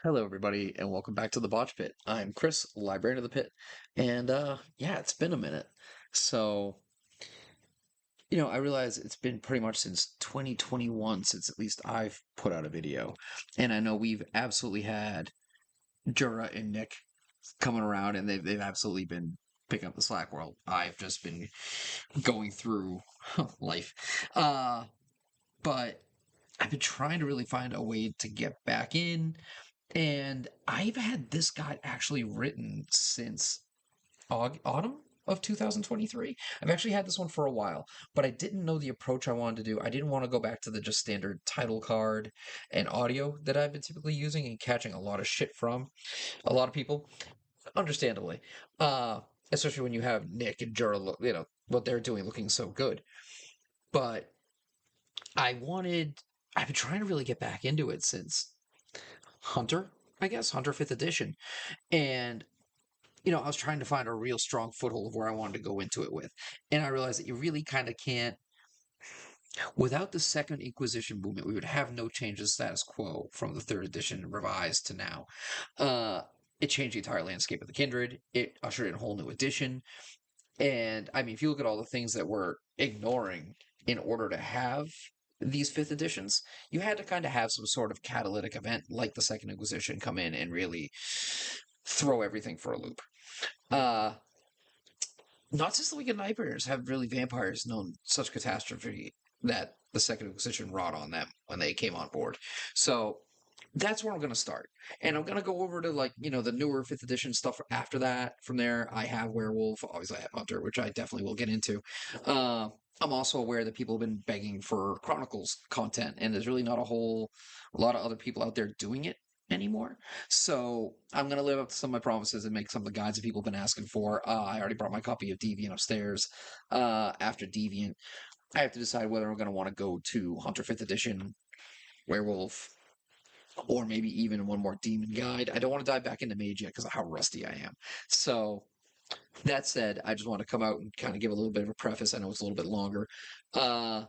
Hello, everybody, and welcome back to the Botch Pit. I'm Chris, librarian of the pit, and yeah, it's been a minute. So, I realize it's been pretty much since 2021 since at least I've put out a video, and I know we've absolutely had Jura and Nick coming around, and they've absolutely been picking up the slack. While I've just been going through life, but I've been trying to really find a way to get back in. And I've had this guide actually written since autumn of 2023. I've actually had this one for a while, but I didn't know the approach I wanted to do. I didn't want to go back to the just standard title card and audio that I've been typically using and catching a lot of shit from a lot of people, understandably. Uh, Especially when you have Nick and Jura, what they're doing looking so good. But I wanted, I've been trying to really get back into it since Hunter, I guess, Hunter 5th edition. And I was trying to find a real strong foothold of where I wanted to go into it with. And I realized that you really kind of can't, without the Second Inquisition movement, we would have no change in status quo from the third edition revised to now. Uh, it changed the entire landscape of the Kindred. It ushered in a whole new edition. And I mean, if you look at all the things that we're ignoring in order to have these fifth editions, you had to kind of have some sort of catalytic event like the Second Inquisition come in and really throw everything for a loop. Uh, Not since the Week of Nightmares have really vampires known such catastrophe that the Second Inquisition wrought on them when they came on board. So that's where I'm going to start. And I'm going to go over to, like, the newer 5th edition stuff after that. From there, I have Werewolf. Obviously, I have Hunter, which I definitely will get into. Uh, I'm also aware that people have been begging for Chronicles content, and there's really not a lot of other people out there doing it anymore. So I'm gonna live up to some of my promises and make some of the guides that people have been asking for. I already brought my copy of Deviant upstairs. After Deviant, I have to decide whether I'm gonna want to go to Hunter 5th Edition, Werewolf, or maybe even one more Demon Guide. I don't want to dive back into Mage yet because of how rusty I am. So that said, I just want to come out and kind of give a little bit of a preface. I know it's a little bit longer. Uh,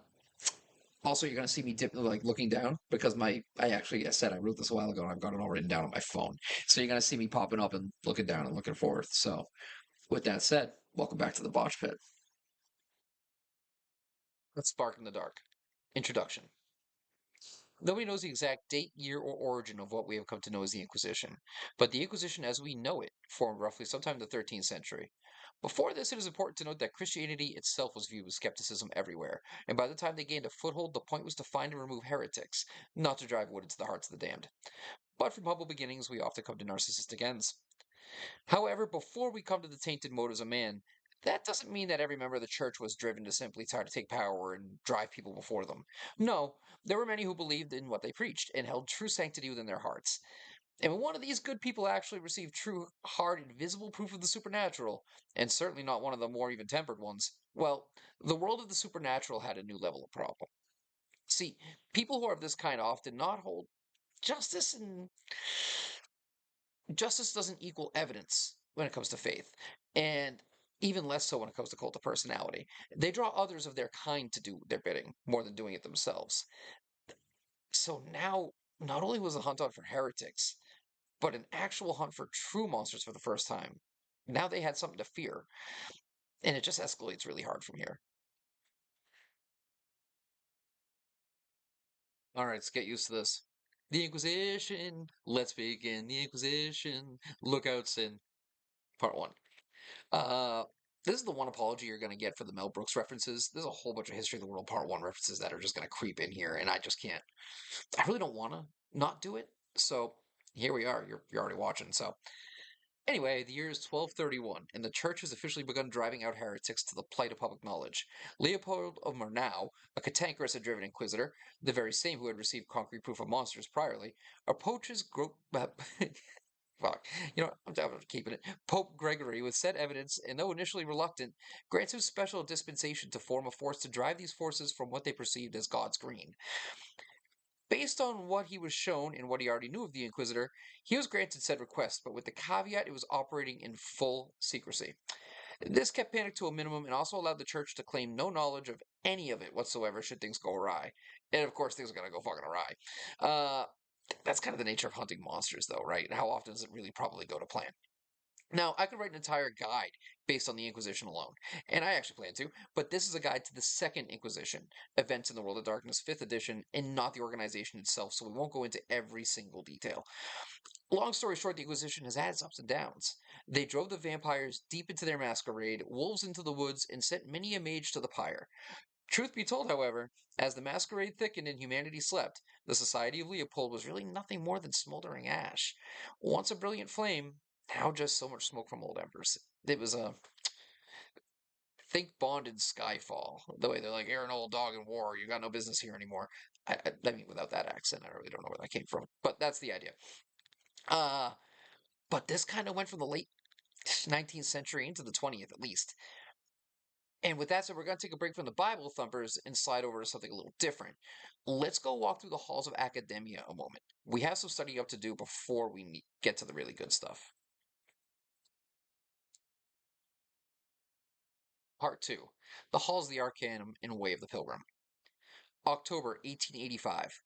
Also, you're gonna see me like looking down because I actually, I said I wrote this a while ago and I've got it all written down on my phone. So you're gonna see me popping up and looking down and looking forth. So with that said, welcome back to the Botch Pit. Let's spark in the dark. Introduction. Nobody knows the exact date, year, or origin of what we have come to know as the Inquisition, but the Inquisition as we know it formed roughly sometime in the 13th century. Before this, it is important to note that Christianity itself was viewed with skepticism everywhere, and by the time they gained a foothold, the point was to find and remove heretics, not to drive wood into the hearts of the damned. But from humble beginnings, we often come to narcissistic ends. However, before we come to the tainted motives of man, that doesn't mean that every member of the church was driven to simply try to take power and drive people before them. No, there were many who believed in what they preached and held true sanctity within their hearts. And when one of these good people actually received true, hard, and visible proof of the supernatural, and certainly not one of the more even tempered ones, well, the world of the supernatural had a new level of problem. See, people who are of this kind often not hold justice, and justice doesn't equal evidence when it comes to faith, and even less so when it comes to cult of personality. They draw others of their kind to do their bidding more than doing it themselves. So now, not only was the hunt on for heretics, but an actual hunt for true monsters for the first time. Now they had something to fear, and it just escalates really hard from here. All right, let's get used to this. The Inquisition. Let's begin the Inquisition. Lookouts in part one. Uh, this is the one apology you're going to get for the Mel Brooks references. There's a whole bunch of History of the World Part 1 references that are just going to creep in here, and I just can't. I really don't want to not do it. So here we are. You're already watching. So anyway, the year is 1231, and the church has officially begun driving out heretics to the plight of public knowledge. Leopold of Murnau, a cantankerous and driven inquisitor, the very same who had received concrete proof of monsters priorly, approaches fuck. I'm down with keeping it. Pope Gregory, with said evidence, and though initially reluctant, grants him special dispensation to form a force to drive these forces from what they perceived as God's green. Based on what he was shown and what he already knew of the Inquisitor, he was granted said request, but with the caveat it was operating in full secrecy. This kept panic to a minimum and also allowed the church to claim no knowledge of any of it whatsoever should things go awry. And of course, things are going to go fucking awry. Uh, That's kind of the nature of hunting monsters, though, right? How often does it really probably go to plan? Now, I could write an entire guide based on the Inquisition alone, and I actually plan to, but this is a guide to the Second Inquisition, Events in the World of Darkness, 5th edition, and not the organization itself, so we won't go into every single detail. Long story short, the Inquisition has had its ups and downs. They drove the vampires deep into their masquerade, wolves into the woods, and sent many a mage to the pyre. Truth be told, however, as the masquerade thickened and humanity slept, the Society of Leopold was really nothing more than smoldering ash. Once a brilliant flame, now just so much smoke from old embers. It was a think Bond in Skyfall. The way they're like, "You're an old dog in war. You got no business here anymore." I mean, without that accent, I really don't know where that came from. But that's the idea. Uh, but this kind of went from the late 19th century into the 20th, at least. And with that said, we're going to take a break from the Bible thumpers and slide over to something a little different. Let's go walk through the halls of academia a moment. We have some study up to do before we get to the really good stuff. Part 2. The Halls of the Arcanum in Way of the Pilgrim. October 1885.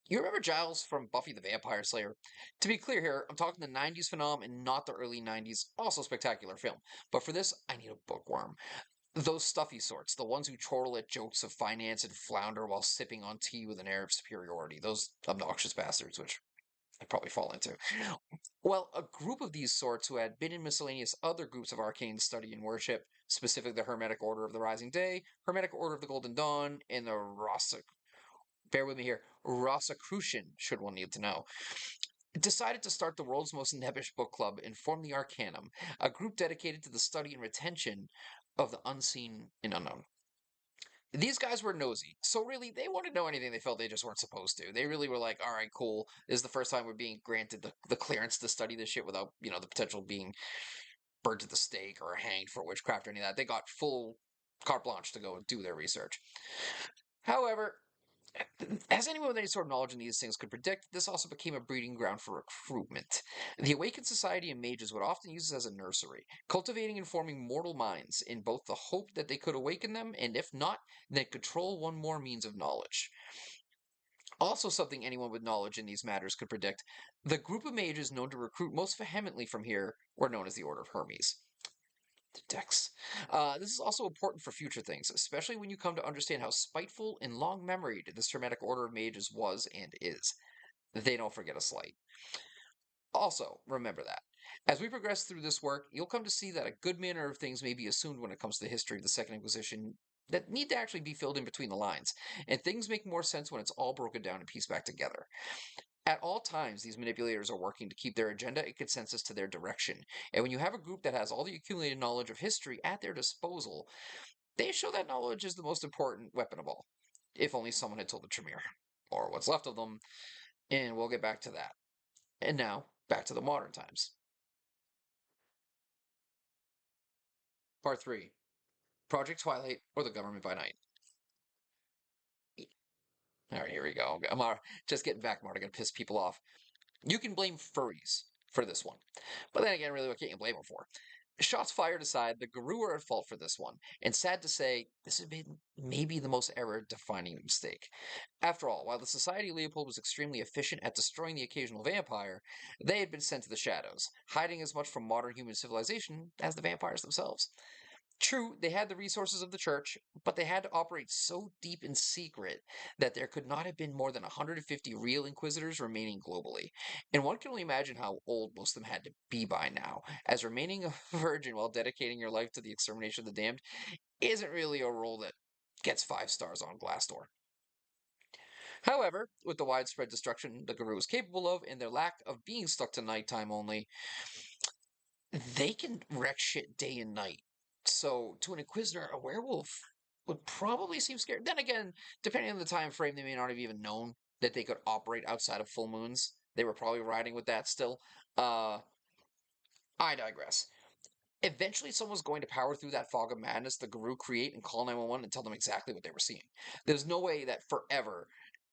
You remember Giles from Buffy the Vampire Slayer? To be clear here, I'm talking the 90s phenom and not the early 90s, also spectacular film. But for this, I need a bookworm. Those stuffy sorts, the ones who chortle at jokes of finance and flounder while sipping on tea with an air of superiority. Those obnoxious bastards, which I probably fall into. Well, a group of these sorts who had been in miscellaneous other groups of arcane study and worship, specifically the Hermetic Order of the Rising Day, Hermetic Order of the Golden Dawn, and the bear with me here, Rosicrucian, should one need to know, decided to start the world's most nebbish book club and form the Arcanum, a group dedicated to the study and retention of the unseen and unknown. These guys were nosy, so really they wanted to know anything they felt they just weren't supposed to. They really were like, all right, cool. This is the first time we're being granted the clearance to study this shit without, the potential of being burned at the stake or hanged for witchcraft or any of that. They got full carte blanche to go and do their research. However, as anyone with any sort of knowledge in these things could predict, this also became a breeding ground for recruitment. The Awakened Society of Mages would often use this as a nursery, cultivating and forming mortal minds in both the hope that they could awaken them, and if not, then control one more means of knowledge. Also, something anyone with knowledge in these matters could predict, the group of mages known to recruit most vehemently from here were known as the Order of Hermes. The Dex. This is also important for future things, especially when you come to understand how spiteful and long-memoried this Hermetic Order of Mages was and is. They don't forget a slight. Also, remember that. As we progress through this work, you'll come to see that a good manner of things may be assumed when it comes to the history of the Second Inquisition that need to actually be filled in between the lines, and things make more sense when it's all broken down and pieced back together. At all times, these manipulators are working to keep their agenda and consensus to their direction. And when you have a group that has all the accumulated knowledge of history at their disposal, they show that knowledge is the most important weapon of all. If only someone had told the Tremere, or what's left of them, and we'll get back to that. And now, back to the modern times. Part 3. Project Twilight or the Government by Night. All right, here we go. Just getting back, Marta, gonna piss people off. You can blame furries for this one. But then again, really, what can you blame them for? Shots fired aside, the Guru are at fault for this one, and sad to say, this has been maybe the most error-defining mistake. After all, while the Society of Leopold was extremely efficient at destroying the occasional vampire, they had been sent to the shadows, hiding as much from modern human civilization as the vampires themselves. True, they had the resources of the church, but they had to operate so deep in secret that there could not have been more than 150 real inquisitors remaining globally. And one can only imagine how old most of them had to be by now, as remaining a virgin while dedicating your life to the extermination of the damned isn't really a role that gets 5 stars on Glassdoor. However, with the widespread destruction the Guru is capable of and their lack of being stuck to nighttime only, they can wreck shit day and night. So, to an Inquisitor, a werewolf would probably seem scary. Then again, depending on the time frame, they may not have even known that they could operate outside of full moons. They were probably riding with that still. Uh, I digress. Eventually, someone was going to power through that fog of madness the Guru create and call 911 and tell them exactly what they were seeing. There's no way that forever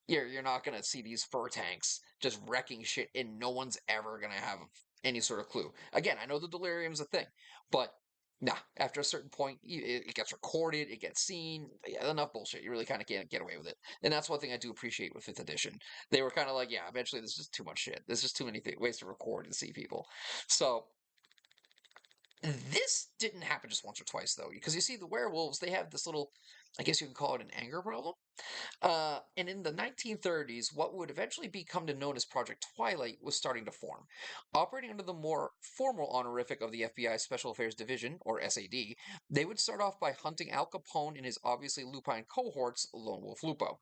you're not going to see these fur tanks just wrecking shit and no one's ever going to have any sort of clue. Again, I know the delirium's a thing, but Nah, after a certain point, it gets recorded, it gets seen. Yeah, enough bullshit. You really kind of can't get away with it. And that's one thing I do appreciate with 5th edition. They were kind of like, yeah, eventually there's just too much shit. There's just too many ways to record and see people. So this didn't happen just once or twice, though, because you see, the werewolves, they have this little, I guess you could call it an anger problem. And in the 1930s, what would eventually become known as Project Twilight was starting to form. Operating under the more formal honorific of the FBI Special Affairs Division, or SAD, they would start off by hunting Al Capone and his obviously lupine cohorts, Lone Wolf Lupo.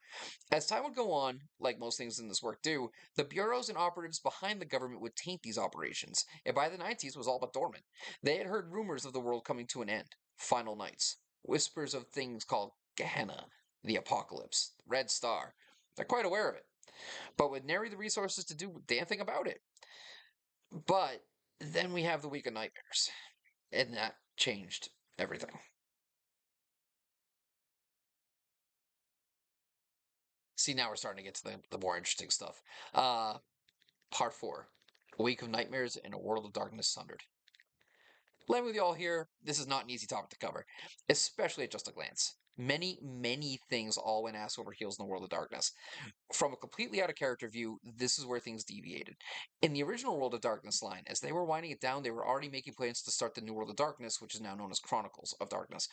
As time would go on, like most things in this work do, the bureaus and operatives behind the government would taint these operations, and by the 90s was all but dormant. They had heard rumors of the world coming to an end, final nights, whispers of things called Gehenna, the apocalypse, the Red Star. They're quite aware of it, but with nary the resources to do a damn thing about it. But then we have the Week of Nightmares, and that changed everything. See, now we're starting to get to the more interesting stuff. Part 4, A Week of Nightmares and a World of Darkness Sundered. Landing with you all here, this is not an easy topic to cover, especially at just a glance. Many, many things all went ass over heels in the World of Darkness. From a completely out of character view, this is where things deviated. In the original World of Darkness line, as they were winding it down, they were already making plans to start the new World of Darkness, which is now known as Chronicles of Darkness.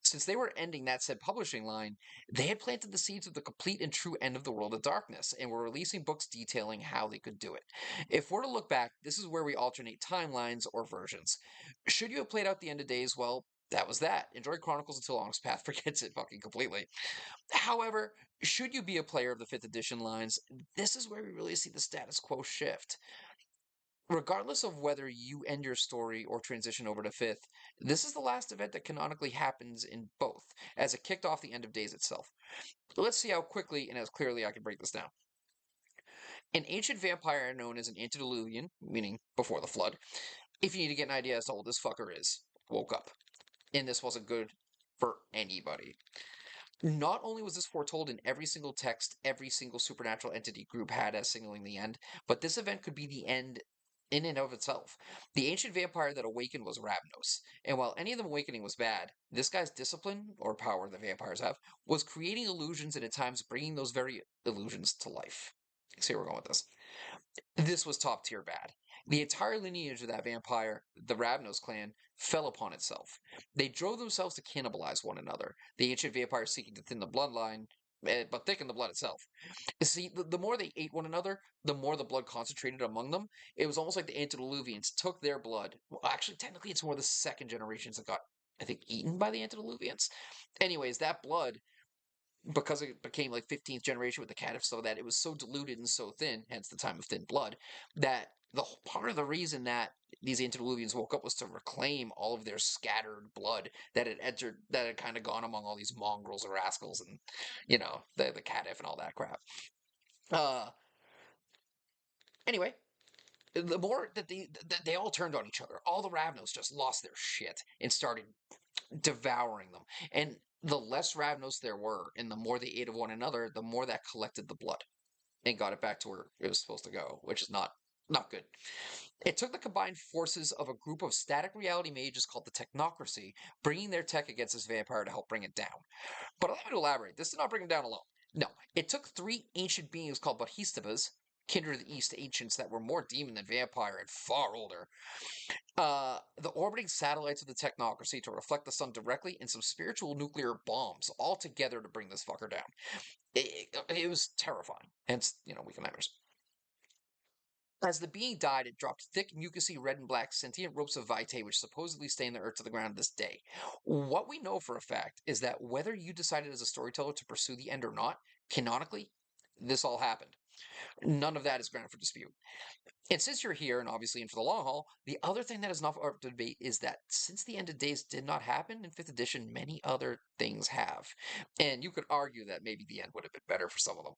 Since they were ending that said publishing line, they had planted the seeds of the complete and true end of the World of Darkness and were releasing books detailing how they could do it. If we're to look back, this is where we alternate timelines or versions. Should you have played out the end of days? Well, that was that. Enjoy Chronicles until Longest Path forgets it fucking completely. However, should you be a player of the 5th edition lines, this is where we really see the status quo shift. Regardless of whether you end your story or transition over to 5th, this is the last event that canonically happens in both, as it kicked off the end of days itself. Let's see how quickly and as clearly I can break this down. An ancient vampire known as an antediluvian, meaning before the flood, if you need to get an idea as to how old this fucker is, woke up. And this wasn't good for anybody. Not only was this foretold in every single text every single supernatural entity group had as signaling the end, but this event could be the end in and of itself. The ancient vampire that awakened was Ravnos, and while any of them awakening was bad, this guy's discipline, or power that vampires have, was creating illusions and at times bringing those very illusions to life. See where we're going with this. This was top tier bad. The entire lineage of that vampire, the Ravnos clan, fell upon itself. They drove themselves to cannibalize one another, the ancient vampires seeking to thin the bloodline, but thicken the blood itself. See, the more they ate one another, the more the blood concentrated among them. It was almost like the antediluvians took their blood. Well, actually, technically, it's more the second generations that got, I think, eaten by the antediluvians. Anyways, that blood, because it became like 15th generation with the catif, so that it was so diluted and so thin, hence the time of thin blood, that part of the reason that these antediluvians woke up was to reclaim all of their scattered blood that had entered, that had kind of gone among all these mongrels or rascals and, the catif and all that crap. Uh, anyway, the more that they all turned on each other, all the Ravnos just lost their shit and started devouring them. And the less Ravnos there were, and the more they ate of one another, the more that collected the blood and got it back to where it was supposed to go, which is not good. It took the combined forces of a group of static reality mages called the Technocracy, bringing their tech against this vampire to help bring it down. But allow me to elaborate. This did not bring him down alone. No, it took 3 ancient beings called Botchistabas, kindred of the East ancients that were more demon than vampire and far older, the orbiting satellites of the Technocracy to reflect the sun directly, and some spiritual nuclear bombs all together to bring this fucker down. It was terrifying. Hence, Week of Nightmares. As the being died, it dropped thick, mucousy red and black sentient ropes of vitae, which supposedly stain the earth to the ground this day. What we know for a fact is that whether you decided as a storyteller to pursue the end or not, canonically, this all happened. None of that is ground for dispute. And since you're here, and obviously in for the long haul, the other thing that is not up to debate is that since the end of days did not happen in 5th edition, many other things have. And you could argue that maybe the end would have been better for some of them.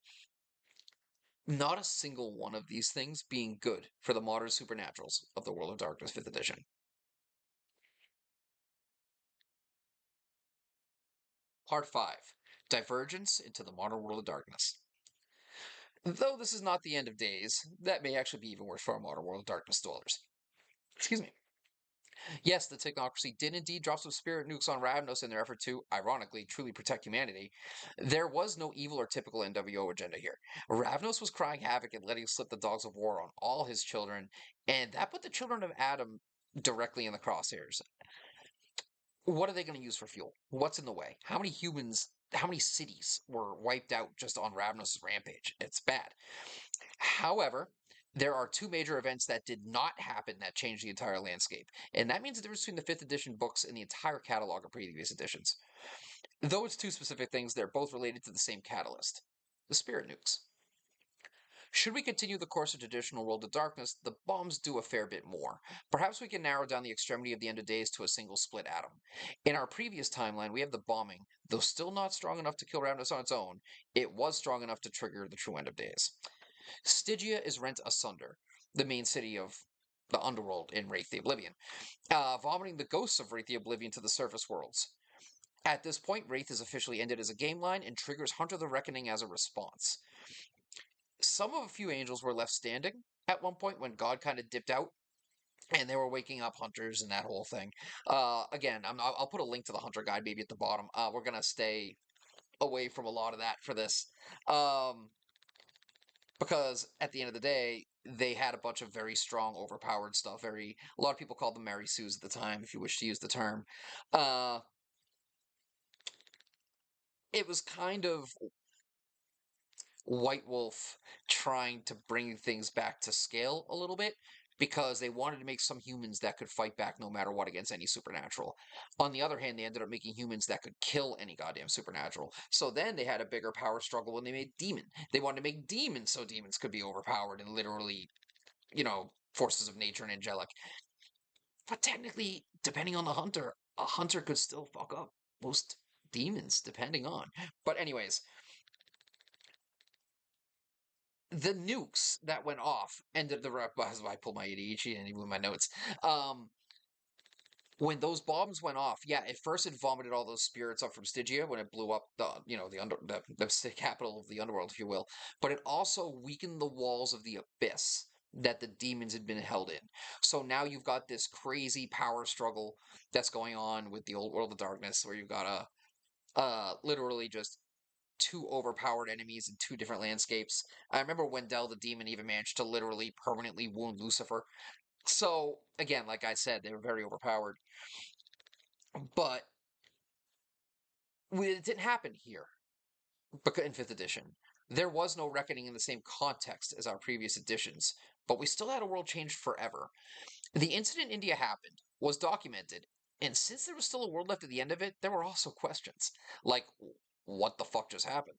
Not a single one of these things being good for the modern supernaturals of the World of Darkness 5th edition. Part 5, Divergence into the Modern World of Darkness. Though this is not the end of days, that may actually be even worse for our Modern World of Darkness dwellers. Excuse me. Yes, the technocracy did indeed drop some spirit nukes on Ravnos in their effort to, ironically, truly protect humanity. There was no evil or typical NWO agenda here. Ravnos was crying havoc and letting slip the dogs of war on all his children, and that put the children of Adam directly in the crosshairs. What are they going to use for fuel? What's in the way? How many humans, how many cities were wiped out just on Ravnos' rampage? It's bad. However, there are two major events that did not happen that changed the entire landscape, and that means the difference between the 5th edition books and the entire catalog of previous editions. Though it's two specific things, they're both related to the same catalyst, the spirit nukes. Should we continue the course of traditional World of Darkness, the bombs do a fair bit more. Perhaps we can narrow down the extremity of the end of days to a single split atom. In our previous timeline, we have the bombing. Though still not strong enough to kill Ravnus on its own, it was strong enough to trigger the true end of days. Stygia is rent asunder, the main city of the underworld in Wraith the Oblivion, vomiting the ghosts of Wraith the Oblivion to the surface worlds. At this point, Wraith is officially ended as a game line and triggers Hunter the Reckoning as a response. Some of a few angels were left standing at one point when God kind of dipped out and they were waking up hunters and that whole thing. Again, I'll put a link to the hunter guide maybe at the bottom. We're going to stay away from a lot of that for this. Because at the end of the day, they had a bunch of very strong, overpowered stuff. A lot of people called them Mary Sues at the time, if you wish to use the term. Uh, it was kind of White Wolf trying to bring things back to scale a little bit because they wanted to make some humans that could fight back no matter what against any supernatural. On the other hand, they ended up making humans that could kill any goddamn supernatural. So then they had a bigger power struggle when they made demon. They wanted to make demons so demons could be overpowered and literally, forces of nature and angelic. But technically, depending on the hunter, a hunter could still fuck up most demons, depending on. But anyways, the nukes that went off ended the rep. As I pulled my ADHD and even my notes. When those bombs went off, yeah, at first it vomited all those spirits up from Stygia when it blew up the capital of the underworld, if you will. But it also weakened the walls of the abyss that the demons had been held in. So now you've got this crazy power struggle that's going on with the old world of darkness, where you've got literally just two overpowered enemies in two different landscapes. I remember Wendell the demon even managed to literally permanently wound Lucifer. So again, like I said, they were very overpowered. But it didn't happen here because in 5th edition. There was no reckoning in the same context as our previous editions, but we still had a world changed forever. The incident in India happened, was documented, and since there was still a world left at the end of it, there were also questions. Like, what the fuck just happened?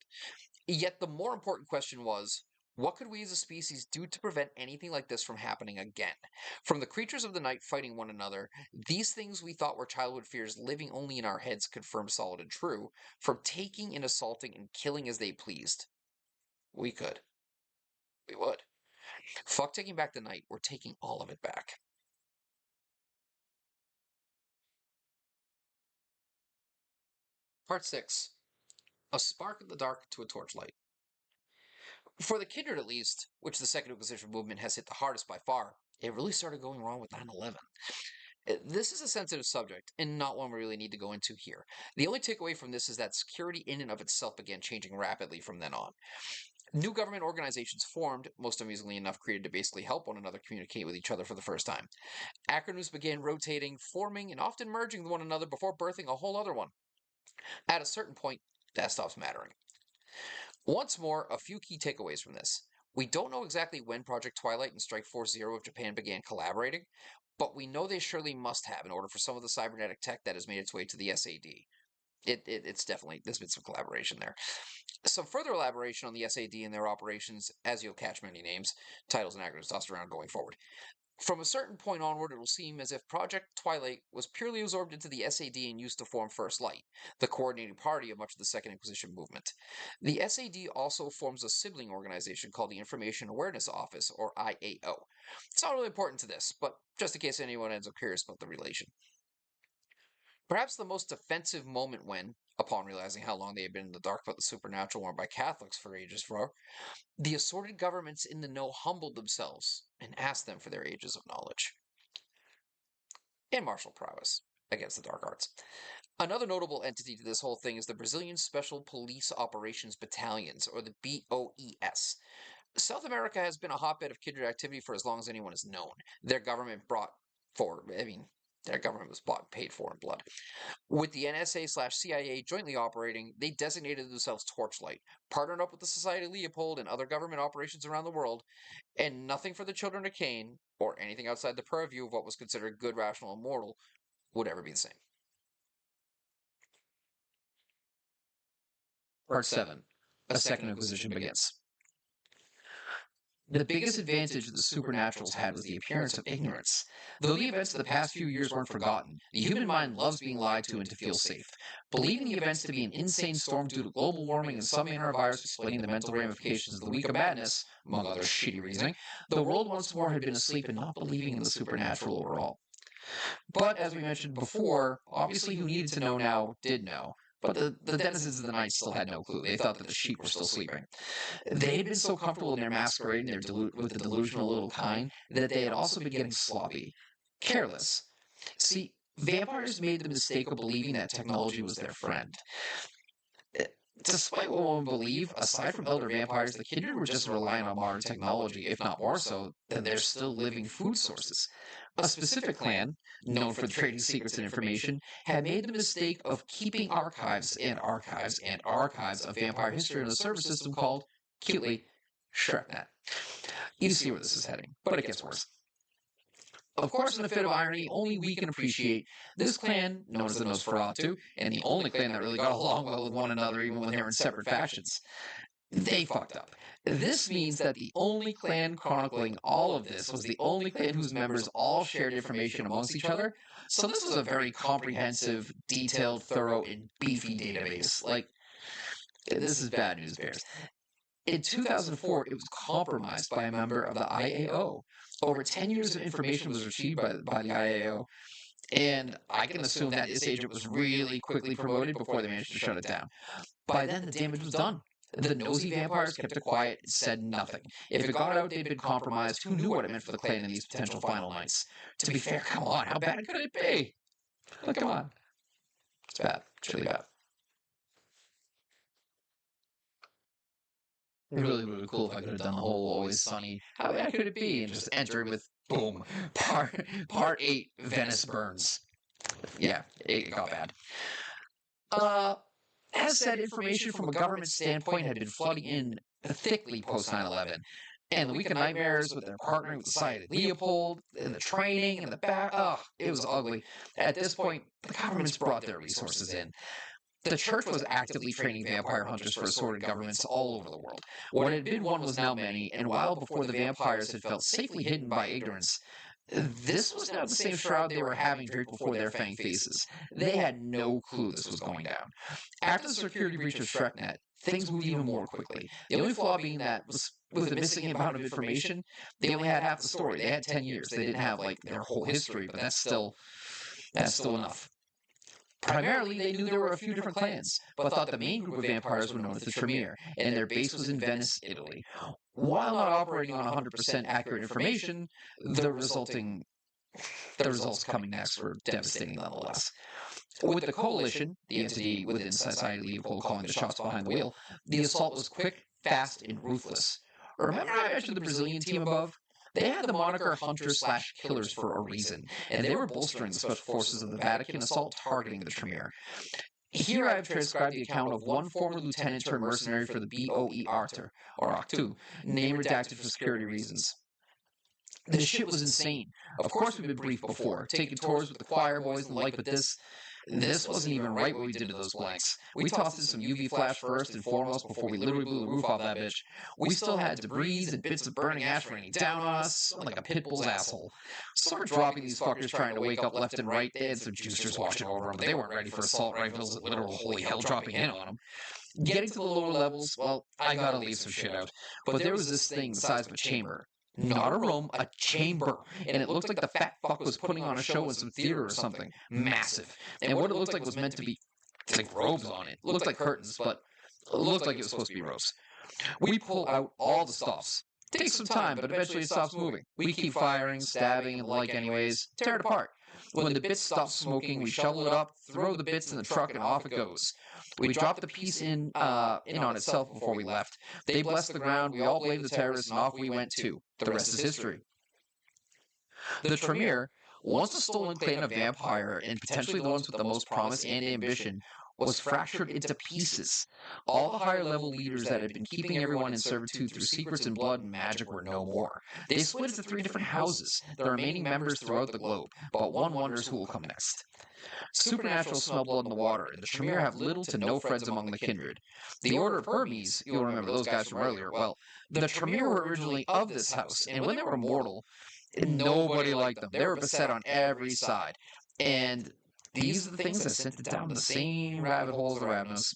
Yet the more important question was, what could we as a species do to prevent anything like this from happening again? From the creatures of the night fighting one another, these things we thought were childhood fears living only in our heads confirmed solid and true, from taking and assaulting and killing as they pleased. We could. We would. Fuck taking back the night, we're taking all of it back. Part 6. A spark in the dark to a torchlight. For the kindred, at least, which the Second Inquisition movement has hit the hardest by far, it really started going wrong with 9/11. This is a sensitive subject, and not one we really need to go into here. The only takeaway from this is that security in and of itself began changing rapidly from then on. New government organizations formed, most amusingly enough, created to basically help one another communicate with each other for the first time. Acronyms began rotating, forming, and often merging with one another before birthing a whole other one. At a certain point, that stops mattering. Once more, a few key takeaways from this. We don't know exactly when Project Twilight and Strike Force Zero of Japan began collaborating, but we know they surely must have in order for some of the cybernetic tech that has made its way to the SAD. It's definitely, there's been some collaboration there. Some further elaboration on the SAD and their operations, as you'll catch many names, titles, and acronyms tossed around going forward. From a certain point onward, it will seem as if Project Twilight was purely absorbed into the SAD and used to form First Light, the coordinating party of much of the Second Inquisition movement. The SAD also forms a sibling organization called the Information Awareness Office, or IAO. It's not really important to this, but just in case anyone ends up curious about the relation. Perhaps the most offensive moment when, upon realizing how long they had been in the dark about the supernatural worn by Catholics for ages for, the assorted governments in the know humbled themselves and asked them for their ages of knowledge. and martial prowess against the dark arts. Another notable entity to this whole thing is the Brazilian Special Police Operations Battalions, or the BOES. South America has been a hotbed of kindred activity for as long as anyone has known. Their government their government was bought and paid for in blood. With the NSA/CIA jointly operating, they designated themselves Torchlight, partnered up with the Society of Leopold and other government operations around the world, and nothing for the Children of Cain, or anything outside the purview of what was considered good, rational, and moral, would ever be the same. Part 7. A Second Inquisition begins. The biggest advantage that the supernaturals had was the appearance of ignorance. Though the events of the past few years weren't forgotten, the human mind loves being lied to and to feel safe. Believing the events to be an insane storm due to global warming and some manner of virus explaining the mental ramifications of the week of madness, among other shitty reasoning, the world once more had been asleep and not believing in the supernatural overall. But, as we mentioned before, obviously who needed to know now did know. But the denizens of the night still had no clue. They thought that the sheep were still sleeping. They had been so comfortable in their masquerade and with the delusional little kind that they had also been getting sloppy, careless. See, vampires made the mistake of believing that technology was their friend. Despite what one would believe, aside from elder vampires, the kindred were just relying on modern technology, if not more so, than their still living food sources. A specific clan, known for trading secrets and information, had made the mistake of keeping archives and archives and archives of vampire history in a server system called, cutely, Shrecknet. You see where this is heading, but it gets worse. Of course, in a fit of irony, only we can appreciate this clan, known as the Nosferatu, and the only clan that really got along well with one another even when they were in separate factions. They fucked up. This means that the only clan chronicling all of this was the only clan whose members all shared information amongst each other. So this was a very comprehensive, detailed, thorough, and beefy database. Like, this is bad news, Bears. In 2004, it was compromised by a member of the IAO. Over 10 years of information was retrieved by the IAO, and I can assume that this agent was really quickly promoted before they managed to shut it down. By then, the damage was done. The nosy vampires kept it quiet and said nothing. If it got out they'd been compromised, who knew what it meant for the clan in these potential final nights? To be fair, come on, how bad could it be? Like, come on. It's bad. It's really bad. It really would be cool if I could have done the whole Always Sunny. How bad could it be? And just enter with, boom, part 8, Venice burns. Yeah, it got bad. As said, information from a government standpoint had been flooding in thickly post 9/11. And the Week of Nightmares with their partnering with the Society of Leopold, and the training, and the back, it was ugly. At this point, the governments brought their resources in. The church was actively training vampire hunters for assorted governments all over the world. What had been one was now many, and while before the vampires had felt safely hidden by ignorance, this was now the same shroud they were having draped before their fang faces. They had no clue this was going down. After the security breach of Shrecknet, things moved even more quickly. The only flaw being that with the missing amount of information, they only had half the story. They had 10 years. They didn't have like their whole history, but that's still enough. Primarily, they knew there were a few different clans, but thought the main group of vampires were known as the Tremere, and their base was in Venice, Italy. While not operating on 100% accurate information, the results coming next were devastating nonetheless. With the coalition, the entity within Society Leopold calling the shots behind the wheel, the assault was quick, fast, and ruthless. Remember I mentioned the Brazilian team above? They had the moniker Hunters/Killers for a reason, and they were bolstering the special forces of the Vatican assault targeting the Tremere. Here I have transcribed the account of one former lieutenant turned mercenary for the BOE Arter, or Octu, name redacted for security reasons. This shit was insane. Of course, we've been briefed before, taking tours with the choir boys and the like, but this wasn't even right what we did to those blanks. We tossed in some UV flash first and foremost before we literally blew the roof off that bitch. We still had debris and bits of burning ash raining down on us like a pit bull's asshole. So we're dropping these fuckers trying to wake up left and right. They had some juicers watching over them, but they weren't ready for assault rifles that literal holy hell dropping in on them. Getting to the lower levels, well, I gotta leave some shit out. But there was this thing the size of a chamber. Not a room, a chamber. And it looked like the fat fuck was putting on a show in some theater or something. Massive. And what it looked like was meant to be like robes on it. It looked like curtains, but it looked like it was supposed to be robes. We pull out all the stuffs. Takes some time, but eventually it stops moving. We keep firing, stabbing, and the like anyways. Tear it apart. When the bits stop smoking, we shovel it up, throw the bits in the truck, and off it goes. We dropped the piece in on itself before we left. They blessed the ground, we all blamed the terrorists, and off we went too. The rest is history. The Tremere, once a stolen clan of vampire, and potentially the ones with the most promise and ambition, was fractured into pieces. All the higher level leaders that had been keeping everyone in servitude through secrets and blood and magic were no more. They split into 3 different houses, the remaining members throughout the globe, but one wonders who will come next. Supernatural smell blood in the water, and the Tremere have little to no friends among the kindred. The Order of Hermes, you'll remember those guys from earlier, well, the Tremere were originally of this house, and when they were mortal, nobody liked them. They were beset on every side. And these are the things that sent it down the same rabbit holes of Ravnos.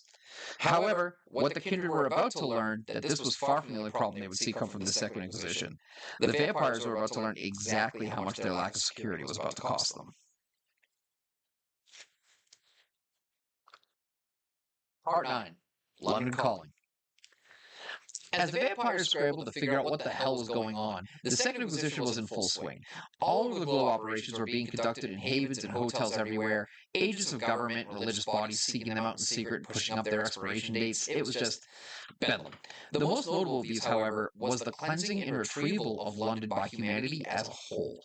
However, what the kindred were about to learn, that this was far from the only problem they would see come from the Second Inquisition. The vampires were about to learn exactly how much their lack of security was about to cost them. Part 9. London Calling. As the vampires scrambled to figure out what the hell was going on, the Second Inquisition was in full swing. All over the globe, operations were being conducted in havens and hotels everywhere, agents of government and religious bodies seeking them out in secret and pushing up their expiration dates. It was just bedlam. The most notable of these, however, was the cleansing and retrieval of London by humanity as a whole.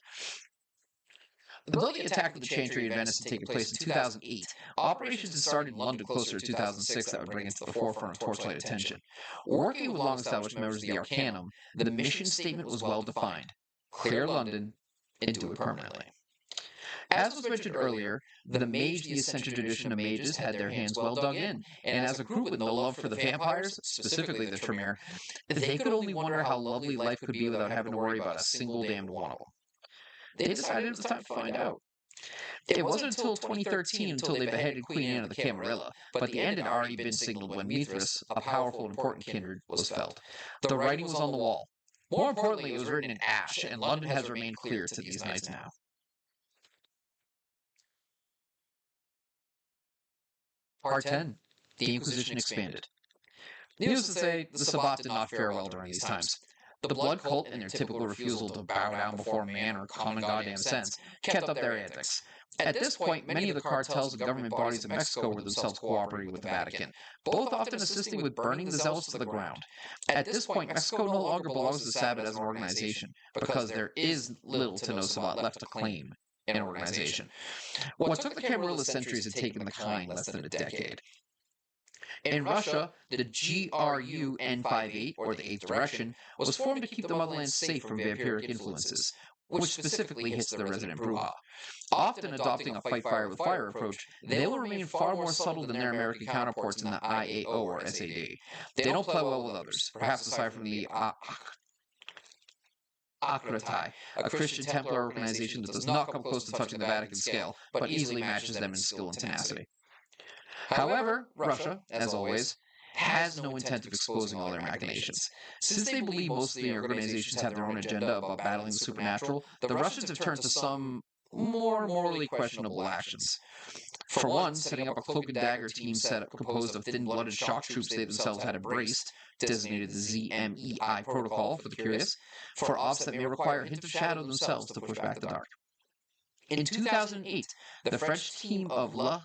Though the attack of the Chantry in Venice had taken place in 2008, operations had started in London closer to 2006 that would bring it to the forefront of torchlight attention. Working with long-established members of the Arcanum, the mission statement was well-defined. Clear London and do it permanently. As was mentioned earlier, the Mage, the Ascension tradition of mages, had their hands well dug in, and as a group with no love for the vampires, specifically the Tremere, they could only wonder how lovely life could be without having to worry about a single damned one of them. They decided it was time to find out. It wasn't until 2013 until they beheaded Queen Anne of the Camarilla, but the end had already been signaled when Mithras, a powerful and important kindred, was felled. The writing was on the wall. More importantly, it was written in ash, and London has remained clear to these nights now. Part 10. The Inquisition expanded. Needless to say, the Sabbat did not fare well during these times. The Blood Cult, in their typical refusal to bow down before man or common goddamn sense, kept up their antics. At this point, many of the cartels and government bodies of Mexico were themselves cooperating with the Vatican, both often assisting with burning the zealots to the ground. At this point, Mexico no longer belongs to Sabbat as an organization, because there is little to no Sabbat left to claim an organization. What took the Camarilla centuries had taken the kind less than a decade. In Russia, the GRU N58, or the Eighth Direction, was formed to keep the motherland safe from vampiric influences, which specifically hits the resident Bruja. Often adopting a fight fire with fire approach, they will remain far more subtle than their American counterparts in the IAO or SAD. They don't play well with others, perhaps aside from the Akratai, a Christian Templar organization that does not come close to touching the Vatican scale, but easily matches them in skill and tenacity. However, Russia, as always, has no intent of exposing all their machinations. Since they believe most of the organizations have their own agenda about battling the supernatural, the Russians have turned to some more morally questionable actions. For one, setting up a cloak and dagger team composed of thin-blooded shock troops they themselves had embraced, designated the ZMEI protocol for the curious, for ops that may require a hint of shadow themselves to push back the dark. In 2008, the French team of La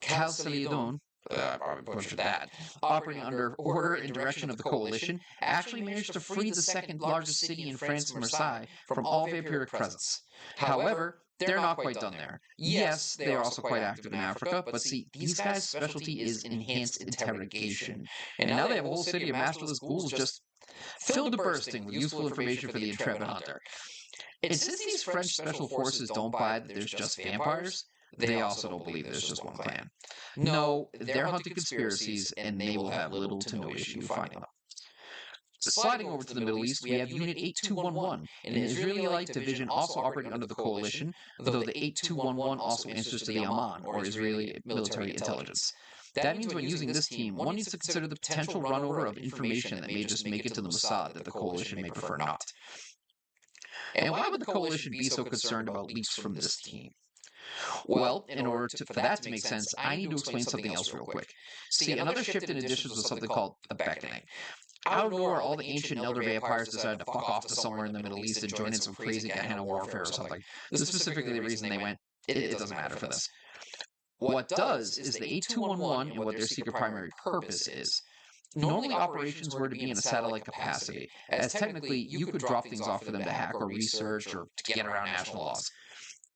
Calcédoine, probably butchered that, operating under order and direction of the coalition, actually managed to free the second largest city in France, Marseille, from all vampiric presence. However, they're not quite done there. Yes, they are also quite active in Africa, but see, these guys' specialty is enhanced interrogation. And now they have a whole city of masterless ghouls just filled to bursting with useful information for the intrepid hunter. And since these French special forces don't buy that there's just vampires, they also don't believe there's just one clan. No, they're hunting conspiracies, and they will have little to no issue finding them. Sliding over to the Middle East, we have Unit 8211, an Israeli-like division also operating under the coalition, though the 8211 also answers to the Aman, or Israeli military intelligence. That means when using this team, one needs to consider the potential runover of information that may just make it to the Mossad that the coalition may prefer not. And why would the coalition be so concerned about leaks from this team? Well, in order for that to make sense, I need to explain something else real quick. See, another shift in editions was something called the Beckoning. Out of nowhere, all the ancient and elder vampires decided to fuck off to somewhere in the Middle East and join in some crazy Gehenna warfare or something. This is specifically the reason they went, it doesn't matter for this. What does is the 8211 and what their secret primary purpose is. Normally, operations were to be in a satellite capacity, as technically you could drop things off for them to hack or research or to get around national laws.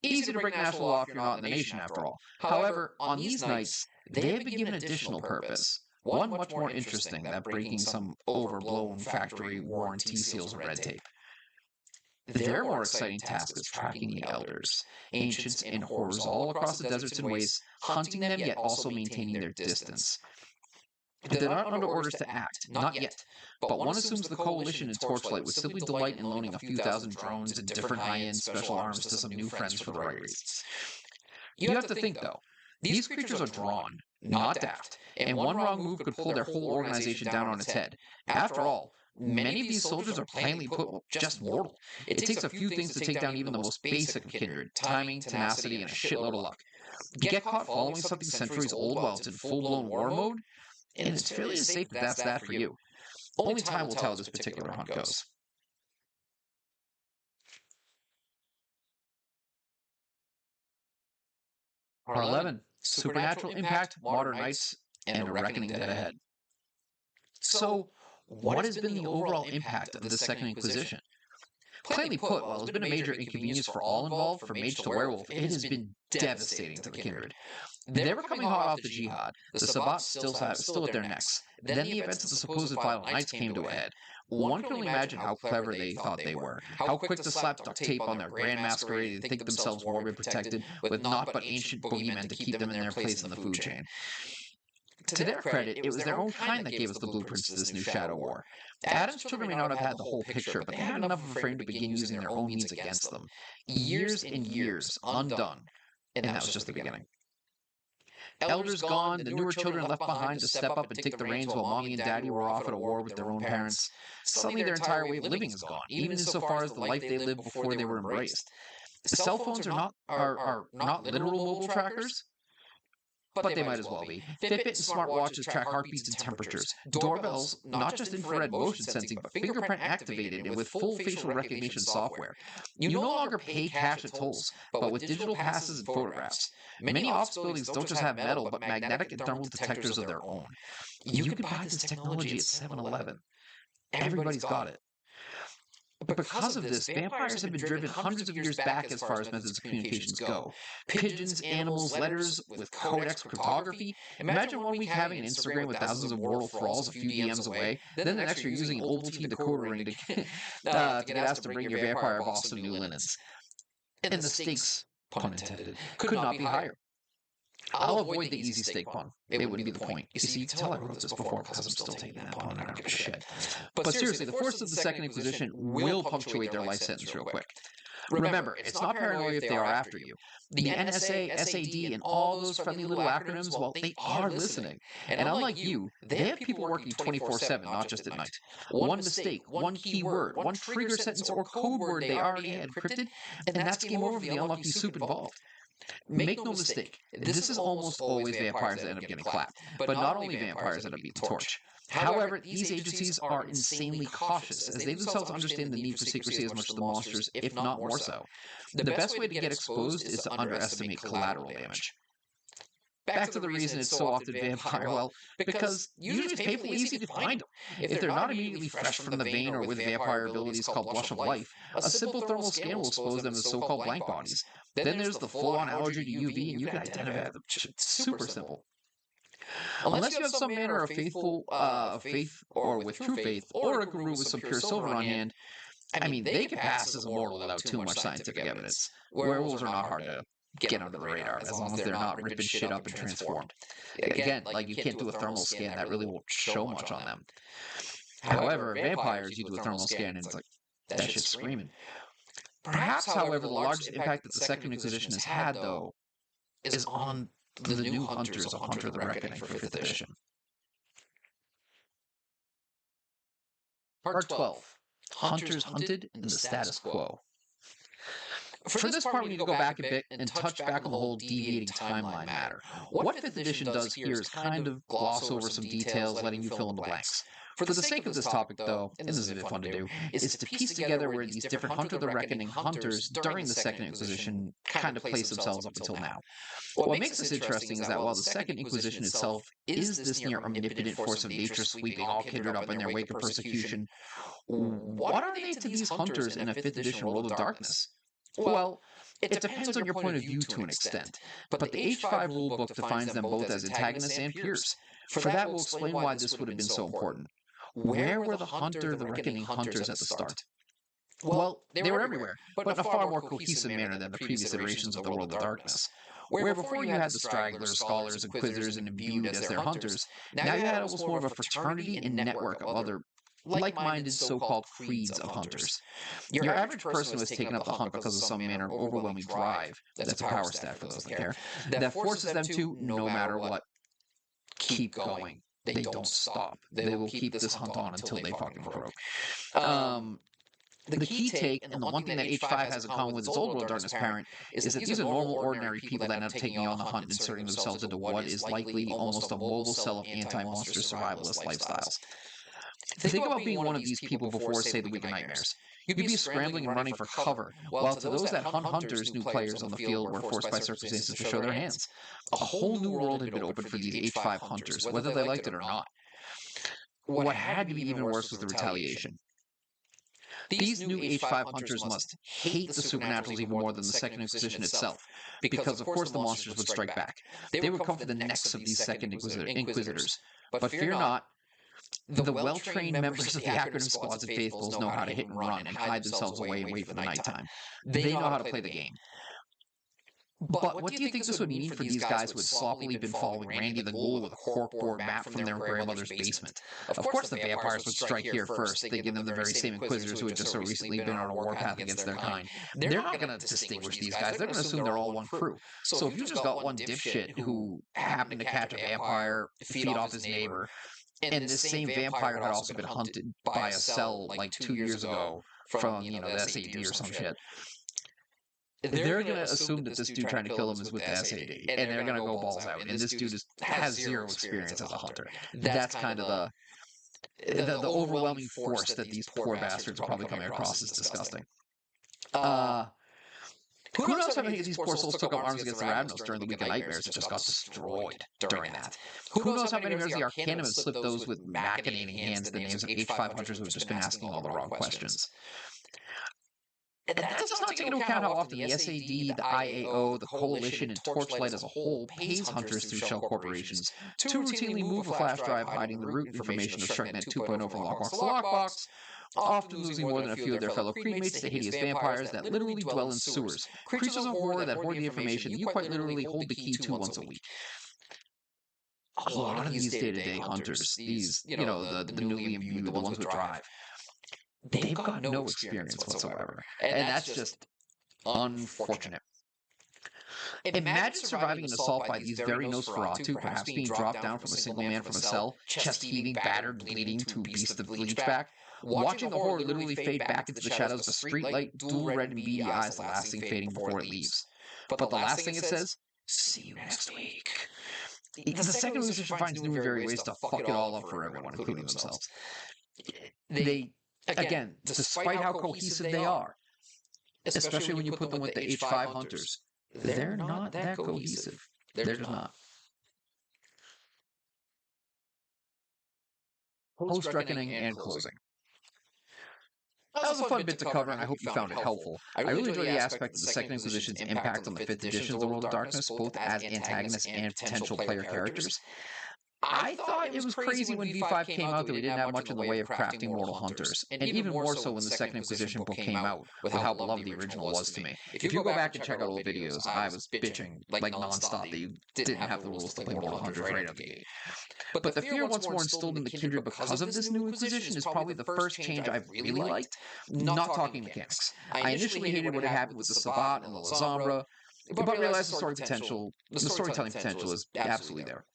Easy to break national law if you're not in the nation, after all. However, on these nights, they have been given additional purpose. One much more interesting than breaking some overblown factory warranty seals and red tape. Their more exciting task is tracking the elders, ancients and horrors all across the deserts and wastes, hunting them yet also maintaining their distance. They're not under orders to act, not yet, but one assumes the coalition in Torchlight would simply delight in loaning a few thousand drones and different high-end special arms to some new friends for the right reasons. You have to think, though, these creatures are drawn, not daft, and one wrong move could pull their whole organization down on its head. After all, many of these soldiers are plainly put just mortal. It takes a few things to take down even the most basic of kindred: timing, tenacity, and a shitload of luck. Get caught following something centuries old while it's in full-blown war mode, and it's fairly safe that that's that for you. Only time will tell how this particular hunt goes. Part 11. Supernatural Impact, Modern Knights, and a Reckoning Dead Ahead. So, what has been the overall impact of the Second Inquisition? Plainly put, while it's been a major inconvenience for all involved, from mage to werewolf, it has been devastating to the kindred. They were coming hot off the jihad, the Sabbat still at their necks. Then the events of the supposed Violent Nights came to a head. One can only imagine how clever they thought they were, how quick to slap duct tape on their grand masquerade and think themselves morbid protected, with naught but ancient boogeymen to keep them in their place in the food chain. To their credit, it was their own kind that gave us the blueprints to this new Shadow War. Adam's children may not have had the whole picture, but they had enough of a frame to begin using their own means against them. Years and years, undone, and that was just the beginning. Elders gone, the newer children left behind to step up and take the reins while mommy and daddy were off at a war with their own parents. Suddenly their entire way of living is gone, even insofar as the life they lived before they were embraced. Cell phones are not literal mobile trackers, but they might as well be. Fitbit and smartwatches track heartbeats and temperatures. Doorbells, not just infrared motion sensing, but fingerprint activated and with full facial recognition software. You no longer pay cash at tolls, but with digital passes and photographs. Many office buildings don't just have metal, but magnetic and thermal detectors of their own. You can buy this technology at 7-Eleven. Everybody's got it. But because of this, vampires have been driven hundreds of years back as far as methods of communications go. Pigeons, animals, letters with codex cryptography. Imagine 1 week having an Instagram with thousands of mortal thralls a few DMs away, then the next you're using an Ovaltine decoder ring to get asked to bring your vampire boss some new linens. And the stakes, pun intended, could not be higher. I'll avoid the easy steak pun. It wouldn't be the point. You see, you can tell I wrote this before because I'm still taking that pun and I don't give a shit. But seriously, the forces of the Second Inquisition will punctuate their life sentence real quick. Remember, it's not paranoia if they are after you. The NSA, SAD, and all those friendly little acronyms, well, they are listening. And unlike you, they have people working 24/7, not just at night. One mistake, one key word, one trigger sentence or code word they already had encrypted, and that's game over for the unlucky soup involved. Make no mistake, this is almost always vampires that end up getting clapped, but not only vampires that end up being torched. However, these agencies are insanely cautious, as they themselves understand the need for secrecy as much as the monsters, if not more so. The best way to get exposed is to underestimate collateral damage. Back to the reason it's so often vampire, well, because usually it's painfully easy to find them. If they're not immediately fresh from the vein or with vampire abilities called Blush of Life, a simple thermal scan will expose them as so-called blank bodies. Then there's the full-on allergy to UV, and you can identify them. It's super simple. Unless you have some manner of faith, or with true faith, or a guru with some pure silver on hand, I mean, they can pass as immortal without too much scientific evidence. Werewolves are not hard to get under the radar, as long as they're not ripping shit up and transformed. Again, like you can't do a thermal scan, that really won't show much on them. However, vampires, you do a thermal scan and it's like, that shit's screaming. Perhaps, however, the largest impact that the Second Inquisition has had, though, is on the new hunters of Hunter the Reckoning for 5th edition. Part 12. Hunters hunted in the status quo. For this part, we need to go back a bit and touch back on the whole deviating timeline matter. What 5th edition does here is kind of gloss over some details, letting you fill in the blanks. For the sake of this topic, though, and this is a bit fun to do, is to piece together where these different Hunter the Reckoning hunters during the Second Inquisition kind of place themselves up until now. What makes this interesting is that while the Second Inquisition itself is this near omnipotent force of nature sweeping all kindred up in their wake of persecution, what are they to these hunters in a 5th edition world of darkness? Well, it depends on your point of view to an extent, but the H5 rulebook defines them both as antagonists and peers. For that, we'll explain why this would have been so important. Where were the the Reckoning hunters at the start? Well, they were everywhere, but in a far more cohesive manner than the previous iterations of the World of Darkness. Where before you had the stragglers, scholars, inquisitors, and imbued as their hunters, now you had almost more of a fraternity and network of other like-minded so-called creeds of hunters. Your average person who has taken up the hunt because of some manner of overwhelming drive, that's a power stat for those that care, that forces them to, no matter what, keep going. They don't stop. They will keep this hunt on until they fucking broke. The key take, and the one thing that H5 has in common with its old World Darkness parent, is that these are normal, ordinary people that end up taking on the hunt and inserting themselves into what is likely almost a mobile cell of anti-monster survivalist lifestyles. Think about being one of these people before, say, the Week of Nightmares. You'd be scrambling and running for cover, while to those that hunt hunters, new players on the field were forced by circumstances to show their hands. A whole new world had been opened for these H5 hunters, whether they liked it or not. What had to be even worse was the retaliation. These new H5 hunters must hate the supernaturals even more than the Second Inquisition itself, because of course the monsters would strike back. They would come for the necks of these Second Inquisitors. But fear not, the well-trained members of the acronym squads and faithfuls know how to hit and run and hide themselves away and wait for the nighttime. They know how to play the game. But what do you think this would mean for these guys who had sloppily been following Randy the Ghoul with a corkboard map from their grandmother's basement? Of course the vampires would strike here first, thinking them the very same Inquisitors who had just so recently been on a warpath against their kind. They're not going to distinguish these guys. They're going to assume they're all one crew. So if you just got one dipshit who happened to catch a vampire, feed off his neighbor, and this same vampire had also been hunted by a cell like 2 years ago from, the SAD or some shit, they're going to assume that this dude trying to kill him is with the SAD, and they're going to go balls out, and this dude has zero experience as a hunter. That's kind of the overwhelming force that these poor bastards are probably coming across is disgusting. Who knows how many of these poor souls took up arms against the Ravnos during the Week of Nightmares and just got destroyed during that? Who knows how many members of the Arcanum have slipped those with machinating hands the names of H5 hunters who have just been asking all the wrong questions? And that does not take into account how often the SAD, the IAO, the Coalition, and Torchlight as a whole pays hunters through shell corporations to routinely move a flash drive hiding the root information of Shrecknet 2.0 from lockbox to lockbox, often losing more than a few of their fellow creedmates to hideous vampires that literally dwell in sewers, creatures of horror that hoard the information you quite literally hold the key to once a week. A lot of these day-to-day hunters, these, the newly imbued, the ones with drive, they've got no experience whatsoever. And that's just unfortunate. Imagine surviving an assault by these very Nosferatu, perhaps being dropped down from a single man from a cell, chest heaving, battered, bleeding, to beast of bleachback, watching the horror literally fade back into the shadows of a streetlight, dual red and beady eyes, the last thing fading before it leaves. But the last thing it says, see you next week. Because the Second Inquisition finds new and varied ways to fuck it all up for everyone, including themselves. They Again, despite how cohesive they are, especially when you put them with the H5 hunters, they're not that cohesive. They're just not. Post-reckoning and closing. That was a fun bit to cover, and I hope you found it helpful. I really enjoy the aspect of the Second Inquisition's impact on the 5th edition of the World of Darkness, both as antagonists and potential player characters. I thought it was crazy when V5 came out that we didn't have much in the way of crafting mortal hunters, and even more so when the Second Inquisition book came out, with how beloved the original was to me. If you go back and check out old videos, I was bitching like nonstop that you didn't have the rules to play mortal hunters right out of the gate. But the fear once more instilled in the kindred because of this new Inquisition is probably the first change I've really liked, not talking mechanics. I initially hated what had happened with the Sabbat and the Lasombra, but realized the storytelling potential is absolutely there.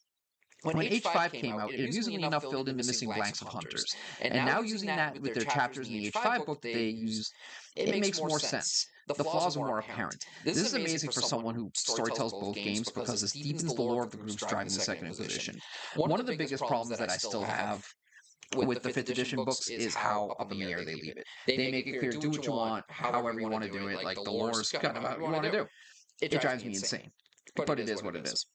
When H5 came out, it amusingly enough filled in the missing blanks of hunters. And now using that with their chapters in the H5 book that they use, it makes more sense. the flaws are more apparent. This is amazing for someone who storytells both games because this deepens the lore of the groups driving the Second Inquisition. One of the biggest problems that I still have with the 5th edition books is how up in the air they leave it. They make it clear, do what you want, however you want to do it. Like, the lore is kind of how you want to do. It drives me insane. But it is what it is.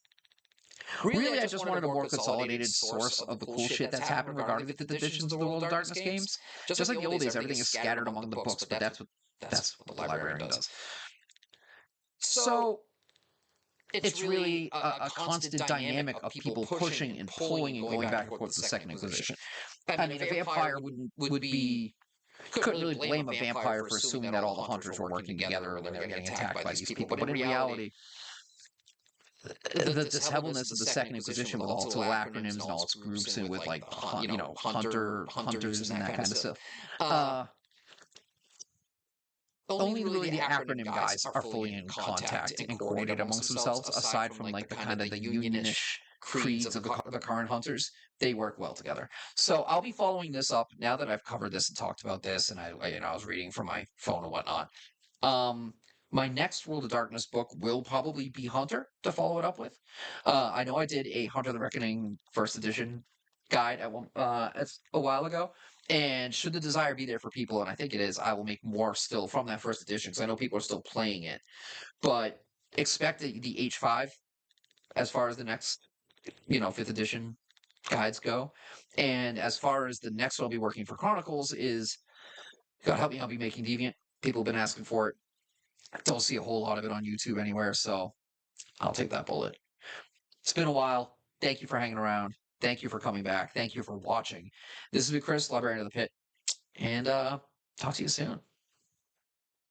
Really, I just wanted a more consolidated source of the cool shit that's happened regarding the 5th editions of the World of Darkness games. Just like the old days, everything is scattered among the books, but that's what the librarian does. So it's really a constant dynamic of people pushing and pulling and going back and forth with the Second Inquisition. I mean, a vampire would be couldn't really blame a vampire for assuming that all the hunters were working together or they were getting attacked by these people. But in reality, the dissembleness of the Second Inquisition with all its little acronyms and all its groups and with like hunters and that kind of stuff. Only really the acronym guys are fully in contact and coordinated amongst themselves, aside from like the kind of the unionish creeds of the current hunters. They work well together. So I'll be following this up now that I've covered this and talked about this, and I was reading from my phone and whatnot. My next World of Darkness book will probably be Hunter to follow it up with. I know I did a Hunter the Reckoning first edition guide a while ago, and should the desire be there for people, and I think it is, I will make more still from that first edition because I know people are still playing it. But expect the H5 as far as the next, 5th edition guides go. And as far as the next one I'll be working for Chronicles is, God help me, I'll be making Deviant. People have been asking for it. I don't see a whole lot of it on YouTube anywhere, so I'll take that bullet. It's been a while. Thank you for hanging around. Thank you for coming back. Thank you for watching. This has been Chris, Librarian of the Pit, and talk to you soon.